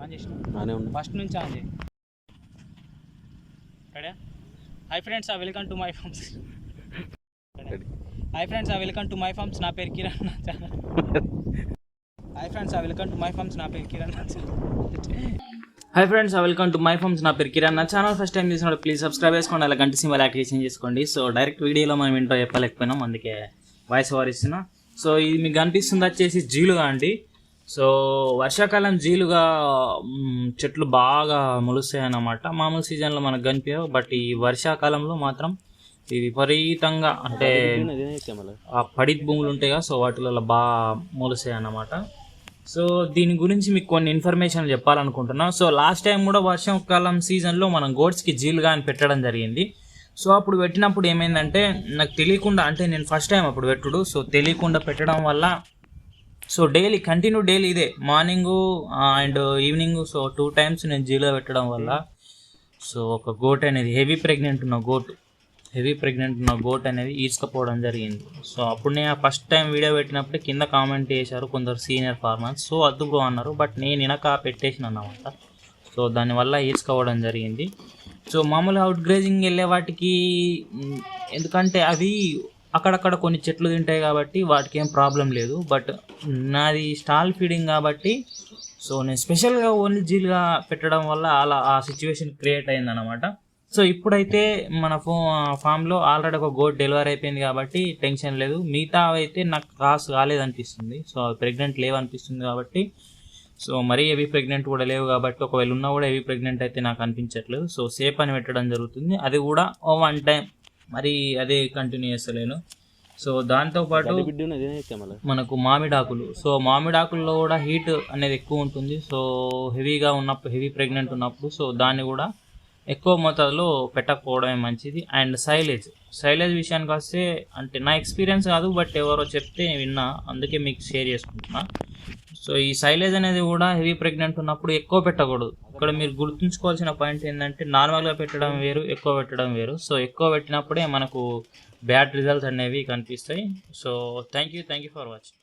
On చేసిన first నుంచి on చేయి. Ready? Hi friends, welcome to my farms. Hi friends, welcome to my farms. నా పేరు Kiran. Hi friends, welcome to my farms. నా పేరు Kiran. Hi friends, welcome to my farms. నా పేరు కిరణ్. నా ఛానల్ ఫస్ట్ టైం చూసినప్పుడు ప్లీజ్ సబ్స్క్రైబ్ చేసుకోండి, అలా గంట సింబల్ యాక్టివేషన్ చేసుకోండి. సో డైరెక్ట్ వీడియోలో మనం ఏంటో చెప్పలేకపోయినాం, అందుకే వాయిస్ ఓవర్ ఇస్తున్నా. సో ఇది మీకు కనిపిస్తుంది వచ్చేసి జీలుగా అండి. సో వర్షాకాలం జీలుగా చెట్లు బాగా మొలుస్తాయి అన్నమాట. మామూలు సీజన్లో మనకు కనిపించవు, బట్ ఈ వర్షాకాలంలో మాత్రం ఇది విపరీతంగా, అంటే పడి భూములు ఉంటాయి కదా, సో వాటిలో బాగా మొలుస్తాయి అన్నమాట. సో దీని గురించి మీకు కొన్ని ఇన్ఫర్మేషన్ చెప్పాలనుకుంటున్నాం. సో లాస్ట్ టైం కూడా వర్షాకాలం సీజన్లో మనం గోడ్స్కి జీలుగా అని పెట్టడం జరిగింది. సో అప్పుడు పెట్టినప్పుడు ఏమైందంటే నాకు తెలియకుండా, అంటే నేను ఫస్ట్ టైం అప్పుడు పెట్టుడు, సో తెలియకుండా పెట్టడం వల్ల సో డైలీ ఇదే morning and evening, so 2 times నేను జీలుగా పెట్టడం వల్ల సో ఒక గోట్ అనేది హెవీ ప్రెగ్నెంట్ ఉన్న గోట్ అనేది ఈడ్చుకపోవడం జరిగింది. సో అప్పుడు నేను ఫస్ట్ టైం వీడియో పెట్టినప్పుడు కింద కామెంట్ చేశారు కొందరు సీనియర్ ఫార్మర్స్, సో వద్దు బ్రో అన్నారు. బట్ నేను వినక పెట్టేసిన అన్నమాట. సో దానివల్ల ఈడ్చుకోవడం జరిగింది. సో మామూలుగా అవుట్ గ్రేజింగ్ వెళ్ళే వాటికి, ఎందుకంటే అవి అక్కడక్కడ కొన్ని చెట్లు తింటాయి కాబట్టి వాటికి ఏం ప్రాబ్లం లేదు. బట్ నాది స్టాల్ ఫీడింగ్ కాబట్టి సో నేను స్పెషల్గా ఓన్లీ జీలుగా పెట్టడం వల్ల అలా ఆ సిచ్యువేషన్ క్రియేట్ అయిందన్నమాట. సో ఇప్పుడైతే మన ఫామ్లో ఆల్రెడీ ఒక గోట్ డెలివరీ అయిపోయింది కాబట్టి టెన్షన్ లేదు. మిగతా అయితే నాకు క్రాస్ కాలేదనిపిస్తుంది, సో ప్రెగ్నెంట్ లేవనిపిస్తుంది కాబట్టి. సో మరీ హెవీ ప్రెగ్నెంట్ కూడా లేవు కాబట్టి, ఒకవేళ ఉన్నా కూడా హెవీ ప్రెగ్నెంట్ అయితే నాకు అనిపించట్లేదు. సో సేఫ్ అని పెట్టడం జరుగుతుంది, అది కూడా 1 time, మరి అదే కంటిన్యూ చేస్తలేను. సో దాంతోపాటు మనకు మామిడాకులు, సో మామిడాకుల్లో కూడా హీట్ అనేది ఎక్కువ ఉంటుంది. సో హెవీ ప్రెగ్నెంట్ ఉన్నప్పుడు సో దాన్ని కూడా ఎక్కువ మోతాదులో పెట్టకపోవడమే మంచిది. అండ్ సైలేజ్ విషయానికి వస్తే, అంటే నా ఎక్స్పీరియన్స్ కాదు, బట్ ఎవరో చెప్తే విన్నా, అందుకే మీకు షేర్ చేసుకుంటున్నా. సో ఈ సైలేజ్ అనేది కూడా హెవీ ప్రెగ్నెంట్ ఉన్నప్పుడు ఎక్కువ పెట్టకూడదు. ఇక్కడ మీరు గుర్తుంచుకోవాల్సిన పాయింట్ ఏంటంటే నార్మల్గా పెట్టడం వేరు, ఎక్కువ పెట్టడం వేరు. సో ఎక్కువ పెట్టినప్పుడే మనకు బ్యాడ్ రిజల్ట్స్ అనేవి కనిపిస్తాయి. So thank you for watching.